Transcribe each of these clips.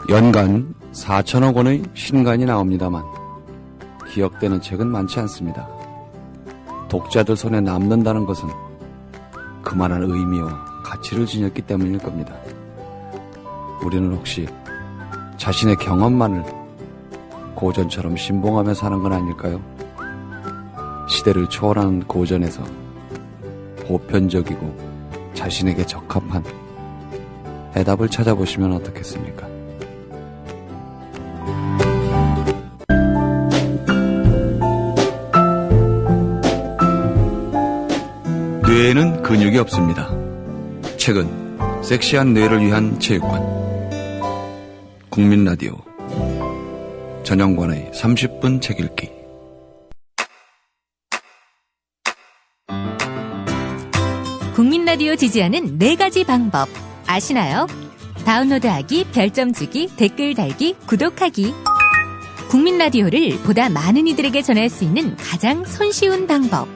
연간 4천억 원의 신간이 나옵니다만 기억되는 책은 많지 않습니다. 독자들 손에 남는다는 것은 그만한 의미와 가치를 지녔기 때문일 겁니다. 우리는 혹시 자신의 경험만을 고전처럼 신봉하며 사는 건 아닐까요? 시대를 초월하는 고전에서 보편적이고 자신에게 적합한 해답을 찾아보시면 어떻겠습니까? 뇌에는 근육이 없습니다. 책은 섹시한 뇌를 위한 체육관. 국민라디오 전영관의 30분 책 읽기. 국민라디오 지지하는 4가지 방법 아시나요? 다운로드하기, 별점 주기, 댓글 달기, 구독하기. 국민라디오를 보다 많은 이들에게 전할 수 있는 가장 손쉬운 방법.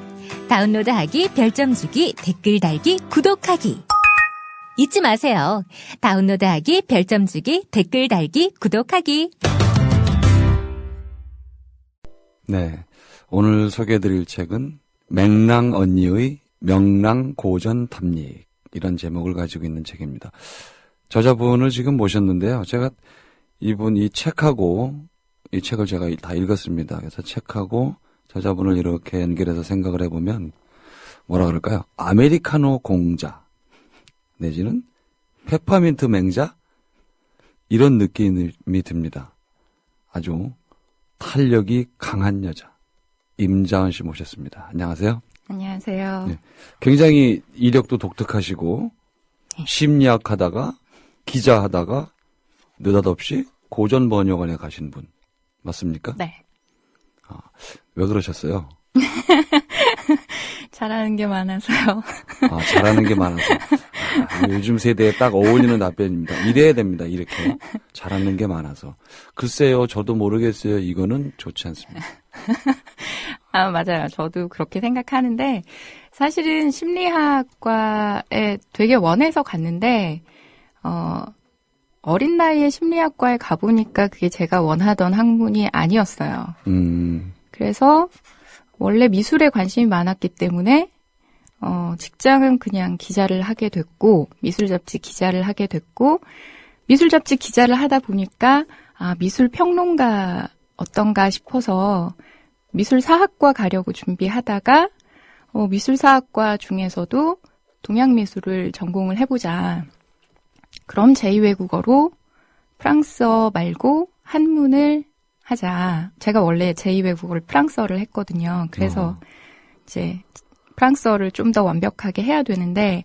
다운로드하기, 별점 주기, 댓글 달기, 구독하기. 잊지 마세요. 다운로드하기, 별점 주기, 댓글 달기, 구독하기. 네, 오늘 소개해드릴 책은 맹랑 언니의 명랑 고전 탐닉, 이런 제목을 가지고 있는 책입니다. 저자분을 지금 모셨는데요. 제가 이분 이 책하고 이 책을 제가 다 읽었습니다. 그래서 책하고 저자분을 이렇게 연결해서 생각을 해보면 뭐라 그럴까요? 아메리카노 공자 내지는 페퍼민트 맹자, 이런 느낌이 듭니다. 아주 탄력이 강한 여자 임자은 씨 모셨습니다. 안녕하세요. 안녕하세요. 네, 굉장히 이력도 독특하시고 네. 심리학 하다가 기자 하다가 느닷없이 고전 번역원에 가신 분 맞습니까? 네. 아, 왜 그러셨어요? 잘하는 게 많아서요. 아, 잘하는 게 많아서. 아, 요즘 세대에 딱 어울리는 답변입니다. 이래야 됩니다. 이렇게. 잘하는 게 많아서. 글쎄요, 저도 모르겠어요. 이거는 좋지 않습니다. 아, 맞아요. 저도 그렇게 생각하는데, 사실은 심리학과에 되게 원해서 갔는데, 어린 나이에 심리학과에 가보니까 그게 제가 원하던 학문이 아니었어요. 그래서 원래 미술에 관심이 많았기 때문에, 직장은 그냥 기자를 하게 됐고, 미술 잡지 기자를 하게 됐고, 미술 잡지 기자를 하다 보니까, 아, 미술 평론가 어떤가 싶어서 미술사학과 가려고 준비하다가, 미술사학과 중에서도 동양미술을 전공을 해보자. 그럼 제2외국어로 프랑스어 말고 한문을 하자. 제가 원래 제2외국어를 프랑스어를 했거든요. 그래서 이제 프랑스어를 좀 더 완벽하게 해야 되는데,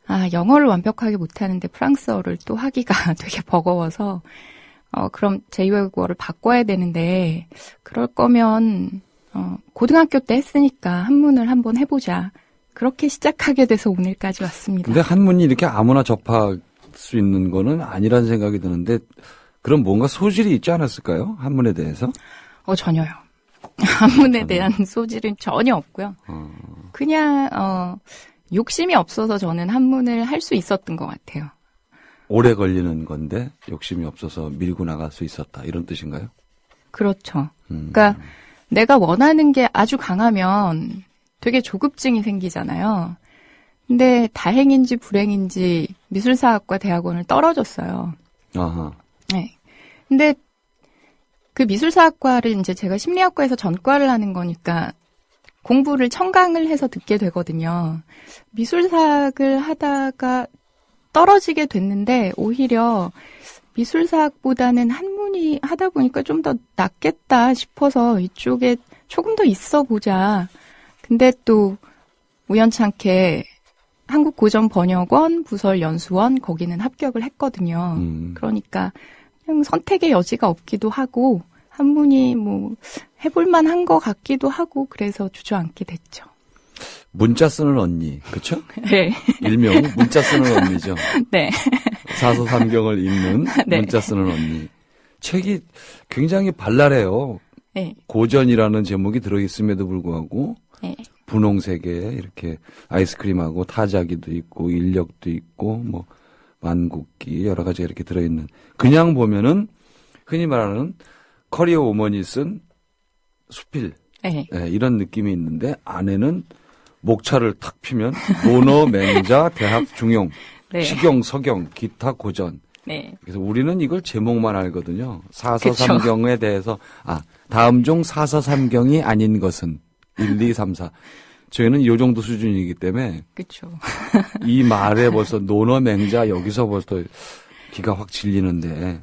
아, 영어를 완벽하게 못하는데 프랑스어를 또 하기가 되게 버거워서, 그럼 제2외국어를 바꿔야 되는데, 그럴 거면, 고등학교 때 했으니까 한문을 한번 해보자. 그렇게 시작하게 돼서 오늘까지 왔습니다. 근데 한문이 이렇게 아무나 접할 수 있는 거는 아니라는 생각이 드는데, 그럼 뭔가 소질이 있지 않았을까요? 한문에 대해서? 전혀요. 한문에 대한 소질은 전혀 없고요. 그냥, 욕심이 없어서 저는 한문을 할 수 있었던 것 같아요. 오래 걸리는 건데 욕심이 없어서 밀고 나갈 수 있었다, 이런 뜻인가요? 그렇죠. 그러니까 내가 원하는 게 아주 강하면 되게 조급증이 생기잖아요. 근데 다행인지 불행인지 미술사학과 대학원을 떨어졌어요. 아하. 네. 근데 그 미술사학과를 이제 제가 심리학과에서 전과를 하는 거니까 공부를 청강을 해서 듣게 되거든요. 미술사학을 하다가 떨어지게 됐는데 오히려 미술사학보다는 한문이 하다 보니까 좀 더 낫겠다 싶어서 이쪽에 조금 더 있어 보자. 근데 또 우연찮게 한국고전번역원, 부설연수원 거기는 합격을 했거든요. 그러니까 그냥 선택의 여지가 없기도 하고 한문이 뭐 해볼만 한 것 같기도 하고 그래서 주저앉게 됐죠. 문자 쓰는 언니, 그쵸? 네. 일명 문자 쓰는 언니죠. 네. 사서삼경을 읽는 네. 문자 쓰는 언니. 책이 굉장히 발랄해요. 네. 고전이라는 제목이 들어있음에도 불구하고 네. 분홍색에 이렇게 아이스크림하고 타자기도 있고 인력도 있고 뭐 만국기 여러 가지가 이렇게 들어있는 그냥 보면은 흔히 말하는 커리어 우먼이 쓴 수필 네, 이런 느낌이 있는데 안에는 목차를 탁 피면 논어, 맹자, 대학, 중용, 네. 시경, 서경, 기타, 고전. 네. 그래서 우리는 이걸 제목만 알거든요. 사서삼경에 대해서 다음 중 사서삼경이 아닌 것은 1, 2, 3, 4. 저희는 이 정도 수준이기 때문에 그렇죠. 이 말에 벌써 논어, 맹자 여기서 벌써 기가 확 질리는데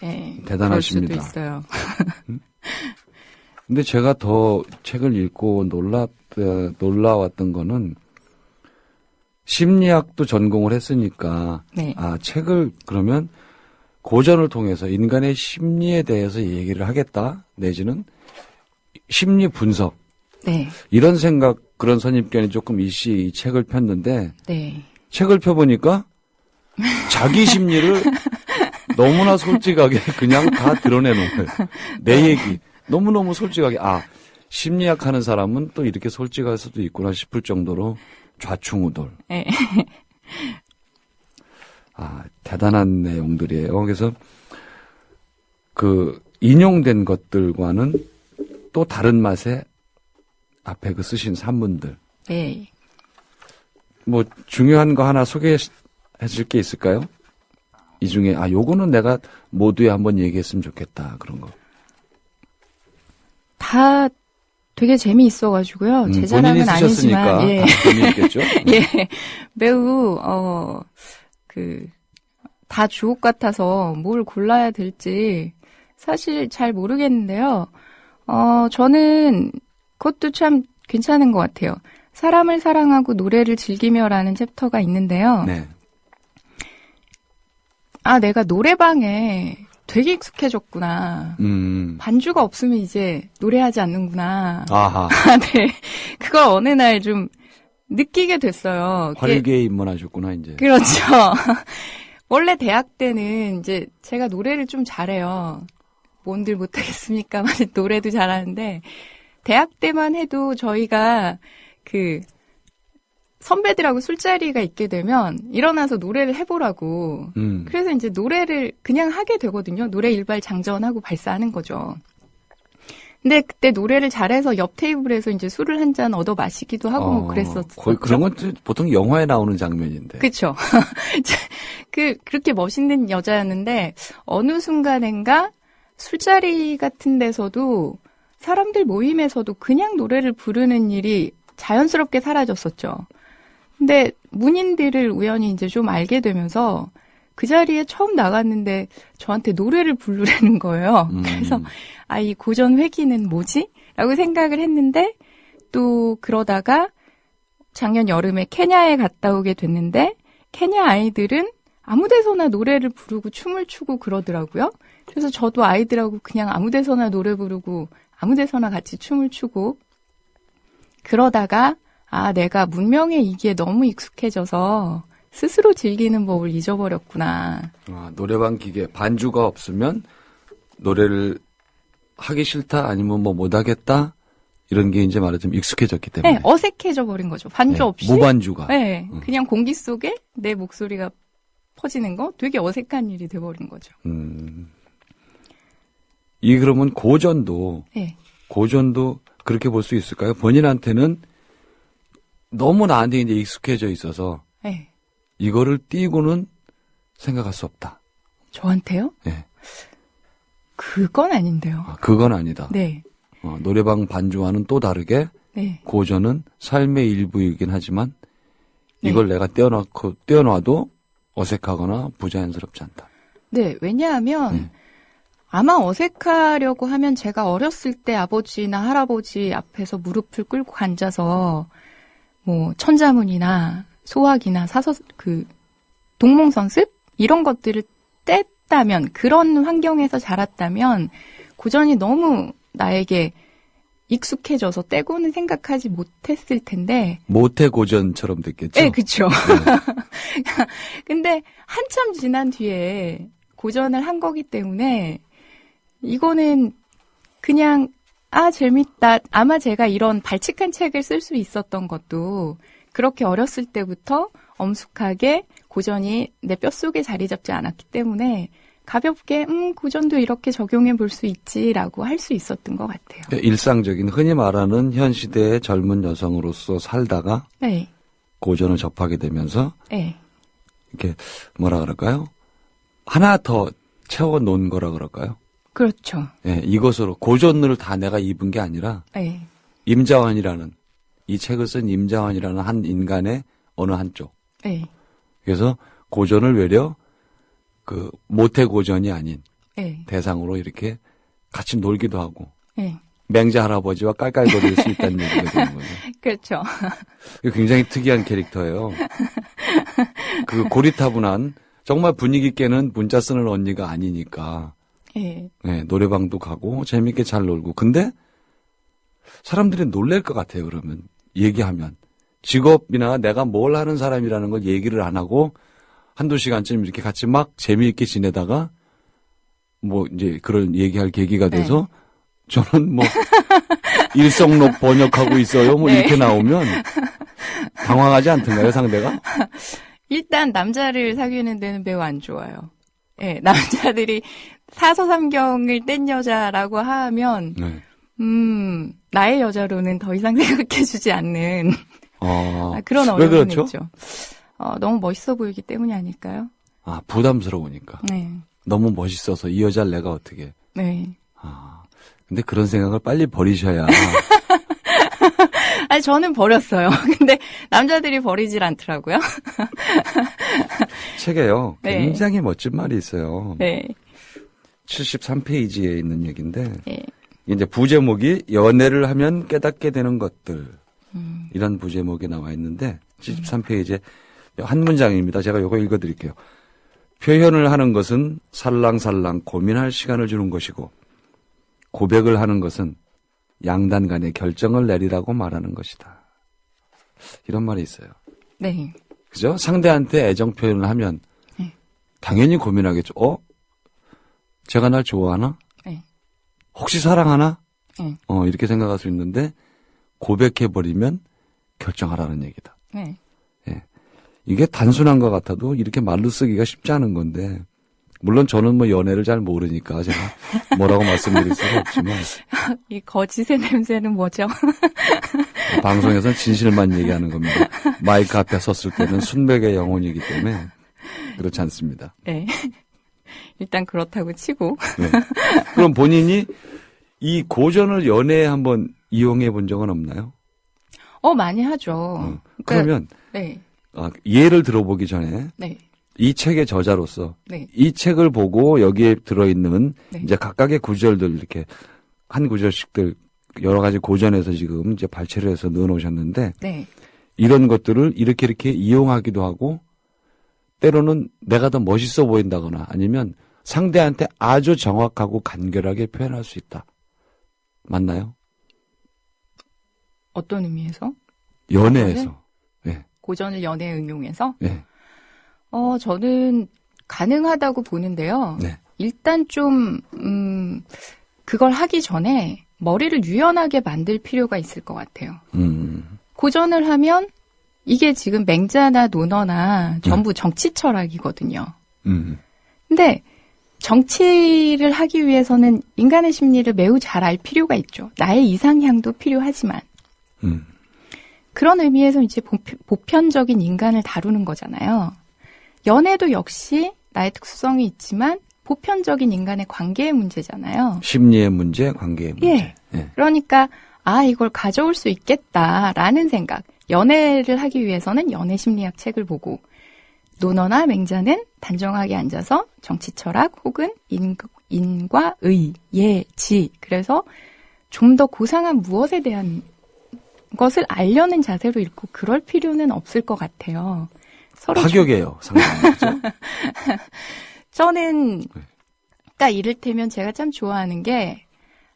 네, 대단하십니다. 그럴 수도 있어요. 근데 제가 더 책을 읽고 놀라웠던 거는 심리학도 전공을 했으니까 네. 책을 그러면 고전을 통해서 인간의 심리에 대해서 얘기를 하겠다 내지는 심리 분석 네. 이런 생각 그런 선입견이 조금 이 책을 폈는데 네. 책을 펴보니까 자기 심리를 너무나 솔직하게 그냥 다 드러내놓은 거예요. 내 얘기 너무너무 솔직하게 심리학 하는 사람은 또 이렇게 솔직할 수도 있구나 싶을 정도로 좌충우돌. 네. 대단한 내용들이에요. 그래서 그 인용된 것들과는 또 다른 맛의 앞에 그 쓰신 산문들. 네. 뭐 중요한 거 하나 소개해 줄 게 있을까요? 이 중에 요거는 내가 모두에 한번 얘기했으면 좋겠다 그런 거. 다 되게 재미있어가지고요. 제 자랑은 아니지만 예. 재미있겠죠. 예, 매우 다 주옥 같아서 뭘 골라야 될지 사실 잘 모르겠는데요. 저는 그것도 참 괜찮은 것 같아요. 사람을 사랑하고 노래를 즐기며라는 챕터가 있는데요. 네. 내가 노래방에 되게 익숙해졌구나. 반주가 없으면 이제 노래하지 않는구나. 아하. 네. 그걸 어느 날 좀 느끼게 됐어요. 활기에 입문하셨구나, 이제. 그렇죠. 원래 대학 때는 이제 제가 노래를 좀 잘해요. 뭔들 못하겠습니까? 노래도 잘하는데, 대학 때만 해도 저희가 선배들하고 술자리가 있게 되면 일어나서 노래를 해보라고. 그래서 이제 노래를 그냥 하게 되거든요. 노래 일발 장전하고 발사하는 거죠. 근데 그때 노래를 잘해서 옆 테이블에서 이제 술을 한 잔 얻어 마시기도 하고 뭐 그랬었죠. 그런 건 보통 영화에 나오는 장면인데. 그렇죠. 그렇게 멋있는 여자였는데 어느 순간인가 술자리 같은 데서도 사람들 모임에서도 그냥 노래를 부르는 일이 자연스럽게 사라졌었죠. 근데 문인들을 우연히 이제 좀 알게 되면서 그 자리에 처음 나갔는데 저한테 노래를 부르라는 거예요. 그래서 이 고전 회기는 뭐지? 라고 생각을 했는데 또 그러다가 작년 여름에 케냐에 갔다 오게 됐는데 케냐 아이들은 아무 데서나 노래를 부르고 춤을 추고 그러더라고요. 그래서 저도 아이들하고 그냥 아무 데서나 노래 부르고 아무 데서나 같이 춤을 추고 그러다가 내가 문명의 이기에 너무 익숙해져서 스스로 즐기는 법을 잊어버렸구나. 노래방 기계 반주가 없으면 노래를 하기 싫다 아니면 뭐 못하겠다 이런 게 이제 말하자면 익숙해졌기 때문에. 네, 어색해져 버린 거죠. 반주 없이. 무반주가. 네, 그냥 공기 속에 내 목소리가 퍼지는 거 되게 어색한 일이 돼버린 거죠. 그러면 고전도 그렇게 볼 수 있을까요? 본인한테는 너무 나한테 이제 익숙해져 있어서 네. 이거를 띄고는 생각할 수 없다. 저한테요? 네. 그건 아닌데요. 그건 아니다. 네. 노래방 반주와는 또 다르게 네. 고전은 삶의 일부이긴 하지만 이걸 내가 떼어놔도 어색하거나 부자연스럽지 않다. 네, 왜냐하면 아마 어색하려고 하면 제가 어렸을 때 아버지나 할아버지 앞에서 무릎을 꿇고 앉아서 뭐 천자문이나 소학이나 동몽선습 이런 것들을 뗐다면 그런 환경에서 자랐다면 고전이 너무 나에게 익숙해져서 떼고는 생각하지 못했을 텐데 모태 고전처럼 됐겠죠? 네, 그렇죠. 근데 한참 지난 뒤에 고전을 한 거기 때문에 이거는 그냥 재밌다. 아마 제가 이런 발칙한 책을 쓸 수 있었던 것도 그렇게 어렸을 때부터 엄숙하게 고전이 내 뼛속에 자리 잡지 않았기 때문에 가볍게 고전도 이렇게 적용해 볼 수 있지라고 할 수 있었던 것 같아요. 일상적인 흔히 말하는 현 시대의 젊은 여성으로서 살다가 네. 고전을 접하게 되면서 네. 이렇게 뭐라 그럴까요? 하나 더 채워 놓은 거라 그럴까요? 그렇죠. 예, 이것으로 고전을 다 내가 입은 게 아니라 네. 임자환이라는 이 책을 쓴 임자환이라는 한 인간의 어느 한쪽. 네. 그래서 고전을 외려 그 모태 고전이 아닌 네. 대상으로 이렇게 같이 놀기도 하고 네. 맹자 할아버지와 깔깔거릴 수 있다는 얘기가 되는 거죠. 그렇죠. 굉장히 특이한 캐릭터예요. 그 고리타분한 정말 분위기 깨는 문자 쓰는 언니가 아니니까. 네. 네, 노래방도 가고 재밌게 잘 놀고. 근데 사람들이 놀랄 것 같아요. 그러면 얘기하면 직업이나 내가 뭘 하는 사람이라는 걸 얘기를 안 하고 한두 시간쯤 이렇게 같이 막 재미있게 지내다가 뭐 이제 그런 얘기할 계기가 돼서 네. 저는 뭐 일성록 번역하고 있어요. 뭐 네. 이렇게 나오면 당황하지 않던가요, 상대가? 일단 남자를 사귀는 데는 매우 안 좋아요. 예, 네, 남자들이 사서삼경을 뗀 여자라고 하면 네. 나의 여자로는 더 이상 생각해주지 않는 그런 어려움이 있죠. 너무 멋있어 보이기 때문이 아닐까요? 아, 부담스러우니까. 네. 너무 멋있어서 이 여자를 내가 어떻게. 네. 근데 그런 생각을 빨리 버리셔야. 아니, 저는 버렸어요. 근데 남자들이 버리질 않더라고요. 책에요. 네. 굉장히 멋진 말이 있어요. 네. 73페이지에 있는 얘기인데. 네. 이제 부제목이 연애를 하면 깨닫게 되는 것들. 이런 부제목이 나와 있는데 73페이지에 한 문장입니다. 제가 이거 읽어드릴게요. 표현을 하는 것은 살랑살랑 고민할 시간을 주는 것이고 고백을 하는 것은 양단 간의 결정을 내리라고 말하는 것이다. 이런 말이 있어요. 네. 그죠? 상대한테 애정 표현을 하면 네. 당연히 고민하겠죠. 제가 날 좋아하나? 네. 혹시 사랑하나? 네. 이렇게 생각할 수 있는데 고백해버리면 결정하라는 얘기다. 네. 예. 이게 단순한 것 같아도 이렇게 말로 쓰기가 쉽지 않은 건데 물론 저는 뭐 연애를 잘 모르니까 제가 뭐라고 말씀드릴 수가 없지만 이 거짓의 냄새는 뭐죠? 방송에서는 진실만 얘기하는 겁니다. 마이크 앞에 섰을 때는 순백의 영혼이기 때문에 그렇지 않습니다. 네. 일단 그렇다고 치고. 네. 그럼 본인이 이 고전을 연애에 한번 이용해 본 적은 없나요? 많이 하죠. 그러면 네. 예를 들어보기 전에 네. 이 책의 저자로서 네. 이 책을 보고 여기에 들어있는 네. 이제 각각의 구절들 이렇게 한 구절씩들 여러 가지 고전에서 지금 이제 발췌를 해서 넣어놓으셨는데 네. 이런 것들을 이렇게 이용하기도 하고 때로는 내가 더 멋있어 보인다거나 아니면 상대한테 아주 정확하고 간결하게 표현할 수 있다. 맞나요? 어떤 의미에서? 연애에서. 네. 고전을 연애에 응용해서? 네. 저는 가능하다고 보는데요. 네. 일단 좀, 그걸 하기 전에 머리를 유연하게 만들 필요가 있을 것 같아요. 고전을 하면 이게 지금 맹자나 논어나 전부 정치 철학이거든요. 근데 정치를 하기 위해서는 인간의 심리를 매우 잘 알 필요가 있죠. 나의 이상향도 필요하지만. 그런 의미에서 이제 보편적인 인간을 다루는 거잖아요. 연애도 역시 나의 특수성이 있지만 보편적인 인간의 관계의 문제잖아요. 심리의 문제, 관계의 문제. 예. 예. 그러니까 이걸 가져올 수 있겠다라는 생각. 연애를 하기 위해서는 연애 심리학 책을 보고 논어나 맹자는 단정하게 앉아서 정치 철학 혹은 인과 의, 예, 지. 그래서 좀 더 고상한 무엇에 대한 것을 알려는 자세로 읽고 그럴 필요는 없을 것 같아요. 서로 파격이에요, 상당히. 그렇죠? 저는 딱 이를테면 제가 참 좋아하는 게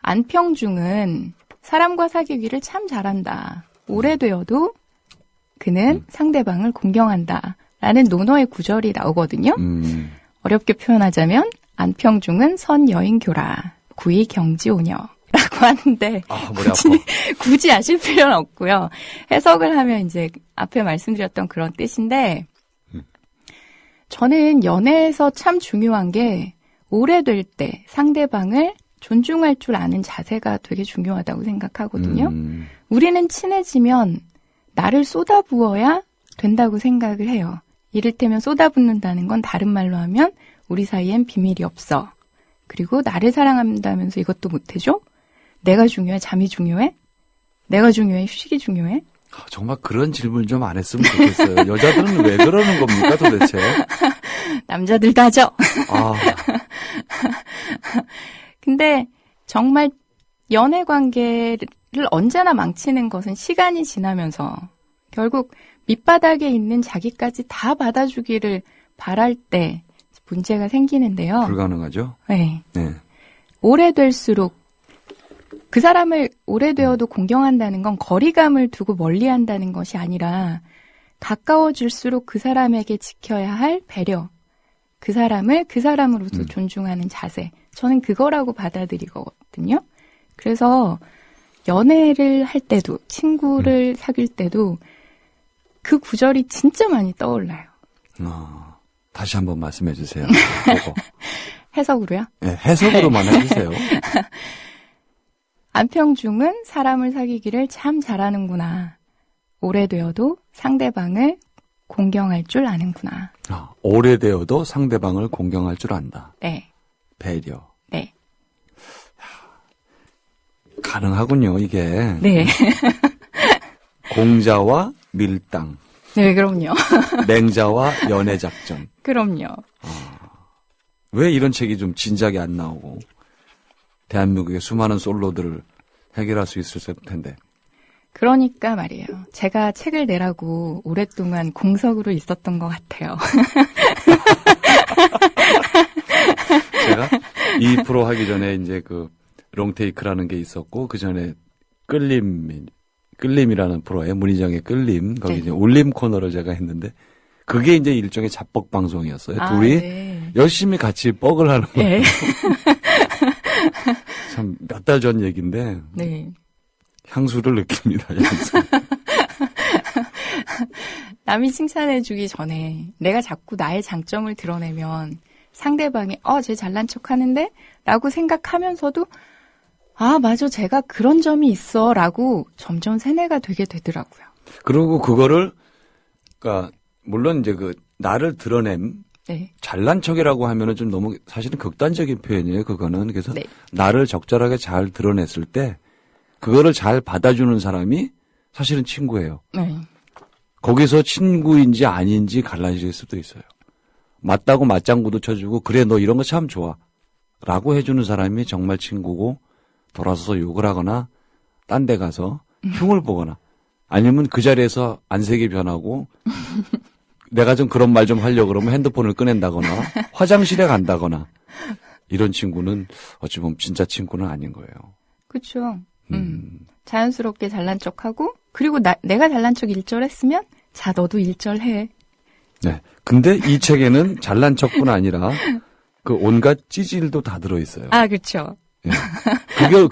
안평중은 사람과 사귀기를 참 잘한다. 오래되어도 그는 상대방을 공경한다. 라는 논어의 구절이 나오거든요. 어렵게 표현하자면 안평중은 선여인교라 구이 경지오녀 라고 하는데 굳이 아실 필요는 없고요. 해석을 하면 이제 앞에 말씀드렸던 그런 뜻인데 저는 연애에서 참 중요한 게 오래될 때 상대방을 존중할 줄 아는 자세가 되게 중요하다고 생각하거든요. 우리는 친해지면 나를 쏟아부어야 된다고 생각을 해요. 이를테면 쏟아붓는다는 건 다른 말로 하면 우리 사이엔 비밀이 없어. 그리고 나를 사랑한다면서 이것도 못해줘? 내가 중요해? 잠이 중요해? 내가 중요해? 휴식이 중요해? 정말 그런 질문 좀 안 했으면 좋겠어요. 여자들은 왜 그러는 겁니까 도대체? 남자들도 하죠. 아. 근데 정말 연애 관계를 언제나 망치는 것은 시간이 지나면서 결국 밑바닥에 있는 자기까지 다 받아주기를 바랄 때 문제가 생기는데요. 불가능하죠? 네. 네. 오래될수록 그 사람을 오래되어도 공경한다는 건 거리감을 두고 멀리한다는 것이 아니라 가까워질수록 그 사람에게 지켜야 할 배려, 그 사람을 그 사람으로서 존중하는 자세, 저는 그거라고 받아들이거든요. 그래서 연애를 할 때도 친구를 사귈 때도 그 구절이 진짜 많이 떠올라요. 다시 한번 말씀해 주세요. 해석으로요? 네, 해석으로만 해주세요. 안평중은 사람을 사귀기를 참 잘하는구나. 오래되어도 상대방을 공경할 줄 아는구나. 오래되어도 상대방을 공경할 줄 안다. 네. 배려. 네. 가능하군요, 이게. 네. 공자와 밀당. 네, 그럼요. 맹자와 연애작전. 그럼요. 왜 이런 책이 좀 진작에 안 나오고 대한민국의 수많은 솔로들을 해결할 수 있을 텐데. 그러니까 말이에요. 제가 책을 내라고 오랫동안 공석으로 있었던 것 같아요. 제가 이 프로 하기 전에 이제 그 롱테이크라는 게 있었고 그 전에 끌림이라는 프로에 문희정의 끌림 거기 네. 이제 울림 코너를 제가 했는데 그게 이제 일종의 잡벅 방송이었어요. 둘이 네. 열심히 같이 뻑을 하는 거예요. 네. 참 몇 달 전 얘기인데 네. 향수를 느낍니다. 향수. 남이 칭찬해주기 전에 내가 자꾸 나의 장점을 드러내면 상대방이 쟤 잘난 척하는데? 라고 생각하면서도 맞아 제가 그런 점이 있어 라고 점점 세뇌가 되게 되더라고요. 그리고 그거를 그러니까 물론 이제 그 나를 드러냄 네. 잘난 척이라고 하면은 좀 너무 사실은 극단적인 표현이에요. 그거는 그래서 네. 나를 적절하게 잘 드러냈을 때 그거를 잘 받아주는 사람이 사실은 친구예요. 네. 거기서 친구인지 아닌지 갈라질 수도 있어요. 맞다고 맞장구도 쳐주고 그래 너 이런 거 참 좋아 라고 해주는 사람이 정말 친구고 돌아서서 욕을 하거나 딴 데 가서 흉을 보거나 아니면 그 자리에서 안색이 변하고 내가 좀 그런 말 좀 하려고 그러면 핸드폰을 꺼낸다거나 화장실에 간다거나 이런 친구는 어찌 보면 진짜 친구는 아닌 거예요. 그렇죠. 자연스럽게 잘난 척하고 그리고 내가 잘난 척 1절 했으면 자 너도 1절 해. 네. 근데 이 책에는 잘난 척뿐 아니라 그 온갖 찌질도 다 들어있어요. 그렇죠. 네.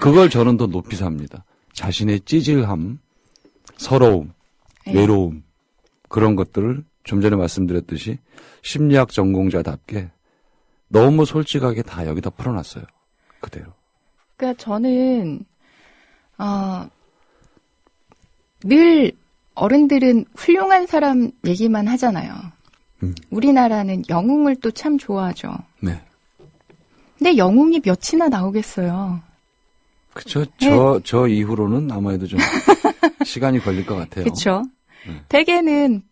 그걸 저는 더 높이 삽니다. 자신의 찌질함, 서러움, 외로움 그런 것들을 좀 전에 말씀드렸듯이 심리학 전공자답게 너무 솔직하게 다 여기다 풀어놨어요. 그대로. 그러니까 저는 늘 어른들은 훌륭한 사람 얘기만 하잖아요. 우리나라는 영웅을 또 참 좋아하죠. 네. 근데 영웅이 몇이나 나오겠어요. 그렇죠. 저 이후로는 아무래도 좀 시간이 걸릴 것 같아요. 그렇죠. 대개는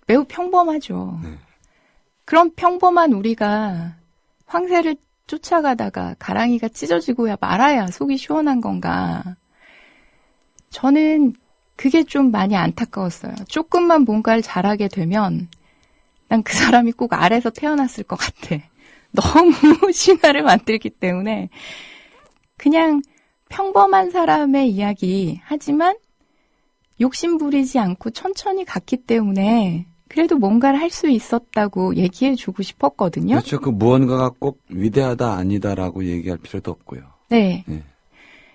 매우 평범하죠. 네. 그럼 평범한 우리가 황새를 쫓아가다가 가랑이가 찢어지고야 말아야 속이 시원한 건가. 저는 그게 좀 많이 안타까웠어요. 조금만 뭔가를 잘하게 되면 난 그 사람이 꼭 아래서 태어났을 것 같아. 너무 신화를 만들기 때문에 그냥 평범한 사람의 이야기 하지만 욕심 부리지 않고 천천히 갔기 때문에 그래도 뭔가를 할 수 있었다고 얘기해주고 싶었거든요. 그렇죠. 그 무언가가 꼭 위대하다 아니다라고 얘기할 필요도 없고요. 네. 네.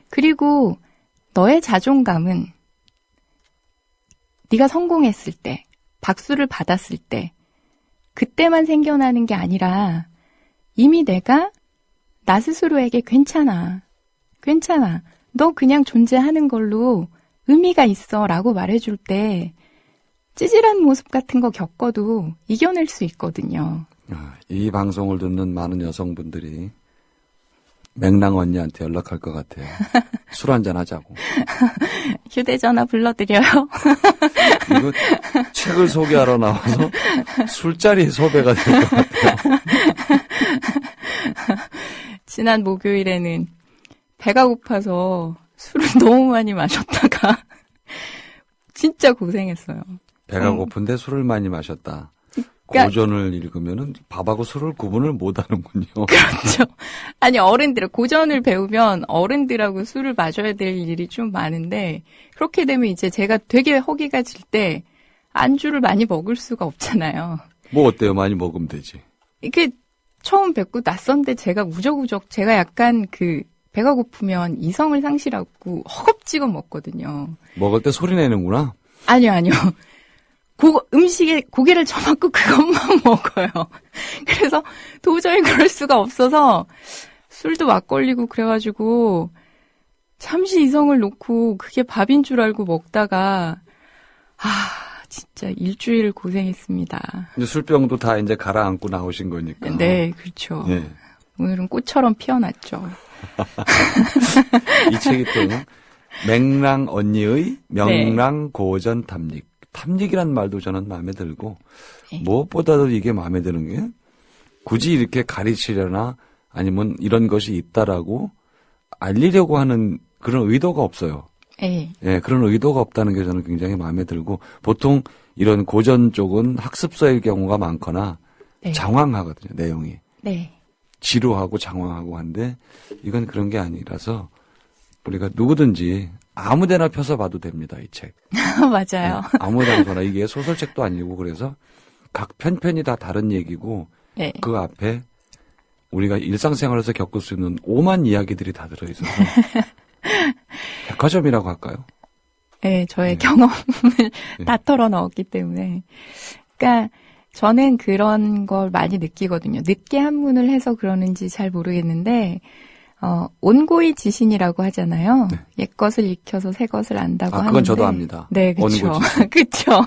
그리고 너의 자존감은 네가 성공했을 때, 박수를 받았을 때 그때만 생겨나는 게 아니라 이미 내가 나 스스로에게 괜찮아. 너 그냥 존재하는 걸로 의미가 있어 라고 말해줄 때 찌질한 모습 같은 거 겪어도 이겨낼 수 있거든요. 이 방송을 듣는 많은 여성분들이 맹랑 언니한테 연락할 것 같아요. 술 한잔 하자고. 휴대전화 불러드려요. 이거 책을 소개하러 나와서 술자리 섭외가 될 것 같아요. 지난 목요일에는 배가 고파서 술을 너무 많이 마셨다가 진짜 고생했어요. 배가 고픈데 술을 많이 마셨다. 그러니까, 고전을 읽으면은 밥하고 술을 구분을 못 하는군요. 그렇죠. 아니, 고전을 배우면 어른들하고 술을 마셔야 될 일이 좀 많은데, 그렇게 되면 이제 제가 되게 허기가 질 때 안주를 많이 먹을 수가 없잖아요. 뭐 어때요? 많이 먹으면 되지. 이게 처음 뵙고 낯선데 제가 우적우적, 제가 약간 배가 고프면 이성을 상실하고 허겁지겁 먹거든요. 먹을 때 소리 내는구나? 아니요. 음식에 고개를 쳐맞고 그것만 먹어요. 그래서 도저히 그럴 수가 없어서 술도 막걸리고 그래가지고 잠시 이성을 놓고 그게 밥인 줄 알고 먹다가 진짜 일주일 고생했습니다. 이제 술병도 다 이제 가라앉고 나오신 거니까. 네, 그렇죠. 네. 오늘은 꽃처럼 피어났죠. 이 책이 또 맹랑 언니의 명랑 고전 탐닉. 탐닉이란 말도 저는 마음에 들고 무엇보다도 이게 마음에 드는 게 굳이 이렇게 가르치려나 아니면 이런 것이 있다라고 알리려고 하는 그런 의도가 없어요. 예, 그런 의도가 없다는 게 저는 굉장히 마음에 들고 보통 이런 고전 쪽은 학습서일 경우가 많거나 장황하거든요, 내용이. 네. 지루하고 장황하고 한데 이건 그런 게 아니라서 우리가 누구든지 아무데나 펴서 봐도 됩니다, 이 책. 맞아요. 네, 아무데나 이게 소설책도 아니고 그래서 각 편편이 다 다른 얘기고 그 앞에 우리가 일상생활에서 겪을 수 있는 오만 이야기들이 다 들어있어서 백화점이라고 할까요? 네, 저의 경험을 다 털어 넣었기 때문에. 그러니까 저는 그런 걸 많이 느끼거든요. 늦게 한문을 해서 그러는지 잘 모르겠는데 온고의 지신이라고 하잖아요. 네. 옛 것을 익혀서 새 것을 안다고 하는데. 그건 저도 압니다. 네, 그렇죠. 그렇죠.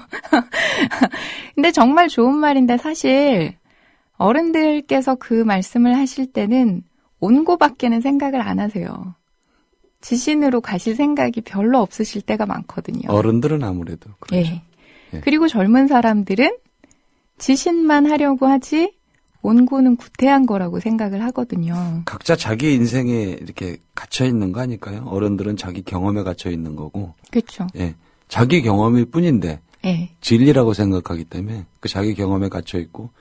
근데 정말 좋은 말인데 사실 어른들께서 그 말씀을 하실 때는 온고밖에는 생각을 안 하세요. 지신으로 가실 생각이 별로 없으실 때가 많거든요. 어른들은 아무래도 그렇죠. 네. 그리고 젊은 사람들은 지신만 하려고 하지 온고는 구태한 거라고 생각을 하거든요. 각자 자기 인생에 이렇게 갇혀 있는 거 아닐까요? 어른들은 자기 경험에 갇혀 있는 거고. 그렇죠. 예. 자기 경험일 뿐인데 진리라고 생각하기 때문에 그 자기 경험에 갇혀 있고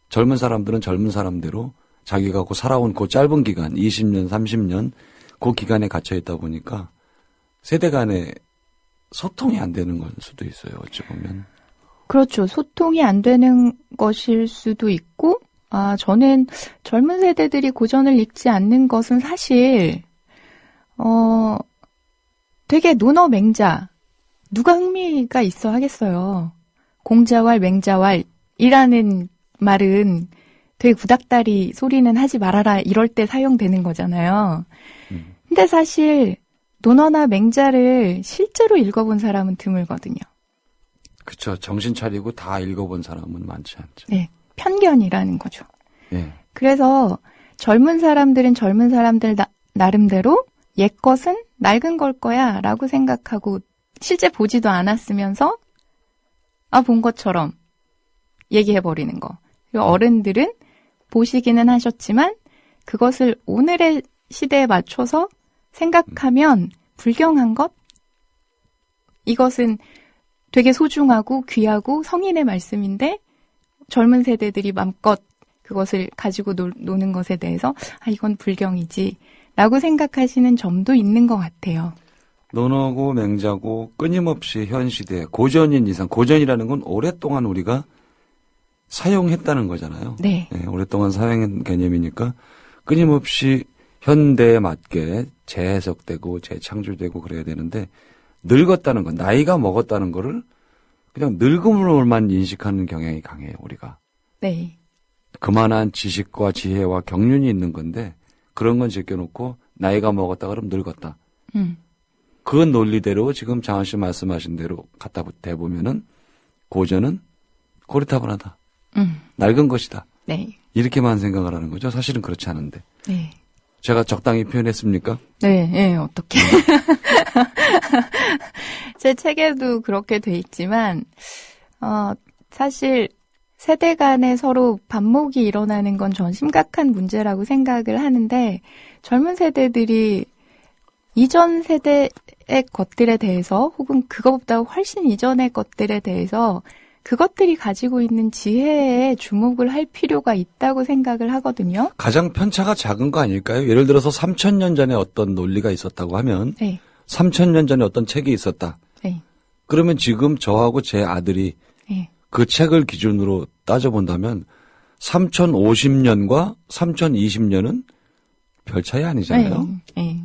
젊은 사람들은 젊은 사람대로 자기가 살아온 그 짧은 기간 20년, 30년 그 기간에 갇혀 있다 보니까 세대 간에 소통이 안 되는 걸 수도 있어요. 어찌 보면. 그렇죠. 소통이 안 되는 것일 수도 있고, 저는 젊은 세대들이 고전을 읽지 않는 것은 사실, 되게 논어맹자, 누가 흥미가 있어 하겠어요. 공자왈, 맹자왈이라는 말은 되게 구닥다리 소리는 하지 말아라 이럴 때 사용되는 거잖아요. 근데 사실 논어나 맹자를 실제로 읽어본 사람은 드물거든요. 그렇죠. 정신 차리고 다 읽어본 사람은 많지 않죠. 네, 편견이라는 거죠. 네. 그래서 젊은 사람들은 젊은 사람들 나름대로 옛 것은 낡은 걸 거야 라고 생각하고 실제 보지도 않았으면서 본 것처럼 얘기해버리는 거. 그리고 어른들은 보시기는 하셨지만 그것을 오늘의 시대에 맞춰서 생각하면 불경한 것? 이것은 되게 소중하고 귀하고 성인의 말씀인데 젊은 세대들이 맘껏 그것을 가지고 노는 것에 대해서 이건 불경이지 라고 생각하시는 점도 있는 것 같아요. 논어고 맹자고 끊임없이 현 시대에 고전인 이상, 고전이라는 건 오랫동안 우리가 사용했다는 거잖아요. 네. 오랫동안 사용한 개념이니까 끊임없이 현대에 맞게 재해석되고 재창조되고 그래야 되는데 늙었다는 건 나이가 먹었다는 거를 그냥 늙음으로만 인식하는 경향이 강해요, 우리가. 네. 그만한 지식과 지혜와 경륜이 있는 건데 그런 건 제껴놓고 나이가 먹었다 그러면 늙었다. 그 논리대로 지금 장원 씨 말씀하신 대로 갖다 대보면은 고전은 고리타분하다. 낡은 것이다. 네. 이렇게만 생각을 하는 거죠. 사실은 그렇지 않은데. 네. 제가 적당히 표현했습니까? 네, 네, 어떻게. 제 책에도 그렇게 돼 있지만, 사실 세대 간에 서로 반목이 일어나는 건 전 심각한 문제라고 생각을 하는데, 젊은 세대들이 이전 세대의 것들에 대해서 혹은 그것보다 훨씬 이전의 것들에 대해서 그것들이 가지고 있는 지혜에 주목을 할 필요가 있다고 생각을 하거든요. 가장 편차가 작은 거 아닐까요? 예를 들어서 3,000년 전에 어떤 논리가 있었다고 하면 네. 3,000년 전에 어떤 책이 있었다. 네. 그러면 지금 저하고 제 아들이 네. 그 책을 기준으로 따져본다면 3,050년과 3,020년은 별 차이 아니잖아요. 네.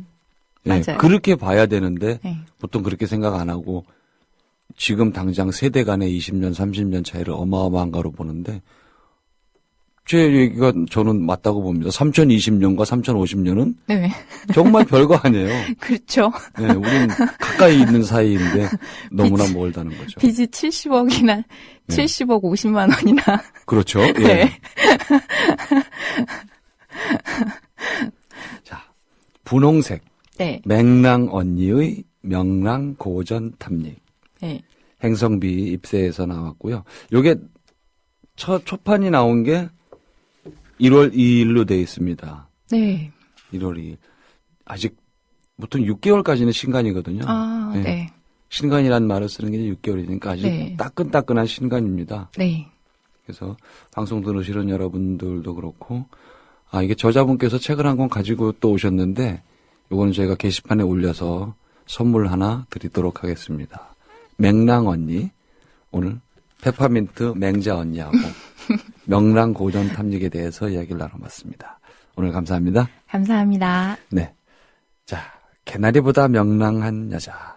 네. 맞아요. 그렇게 봐야 되는데 네. 보통 그렇게 생각 안 하고 지금 당장 세대 간의 20년, 30년 차이를 어마어마한 거로 보는데 제 얘기가 저는 맞다고 봅니다. 3020년과 3050년은 네. 정말 별거 아니에요. 그렇죠. 네, 우린 가까이 있는 사이인데 너무나 멀다는 거죠. 빚이 70억이나 네. 70억 50만 원이나. 그렇죠. 예. 네. 자, 분홍색. 네. 맹랑 언니의 명랑 고전 탐닉. 네. 행성비 입세에서 나왔고요. 요게 초판이 나온 게 1월 2일로 돼 있습니다. 네. 1월 2일. 아직 보통 6개월까지는 신간이거든요. 아, 네. 네. 신간이라는 말을 쓰는 게 6개월이니까 아직 네. 따끈따끈한 신간입니다. 네. 그래서 방송 들으시는 여러분들도 그렇고 이게 저자분께서 책을 한 권 가지고 또 오셨는데 요거는 저희가 게시판에 올려서 선물 하나 드리도록 하겠습니다. 맹랑 언니, 오늘 페퍼민트 맹자 언니하고 명랑 고전 탐닉에 대해서 이야기를 나눠봤습니다. 오늘 감사합니다. 감사합니다. 네. 자, 개나리보다 명랑한 여자,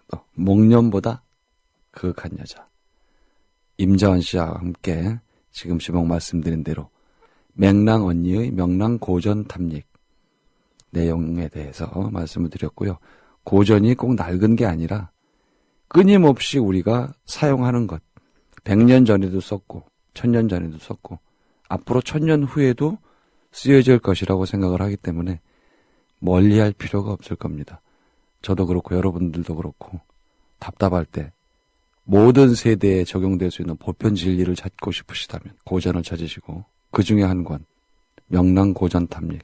또 목련보다 그윽한 여자. 임자원 씨와 함께 지금 시목 말씀드린 대로 맹랑 언니의 명랑 고전 탐닉 내용에 대해서 말씀을 드렸고요. 고전이 꼭 낡은 게 아니라 끊임없이 우리가 사용하는 것, 100년 전에도 썼고 1000년 전에도 썼고 앞으로 1000년 후에도 쓰여질 것이라고 생각을 하기 때문에 멀리할 필요가 없을 겁니다. 저도 그렇고 여러분들도 그렇고 답답할 때 모든 세대에 적용될 수 있는 보편 진리를 찾고 싶으시다면 고전을 찾으시고 그 중에 한 권 명랑 고전 탐닉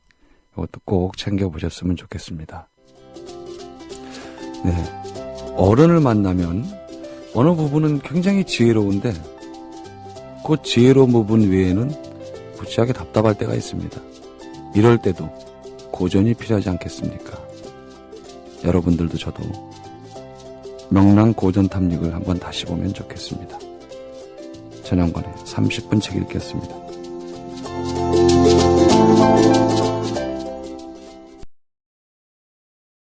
이것도 꼭 챙겨보셨으면 좋겠습니다. 네, 어른을 만나면 어느 부분은 굉장히 지혜로운데 그 지혜로운 부분 외에는 무지하게 답답할 때가 있습니다. 이럴 때도 고전이 필요하지 않겠습니까? 여러분들도 저도 명랑 고전 탐닉을 한번 다시 보면 좋겠습니다. 전영관의 30분 책 읽겠습니다.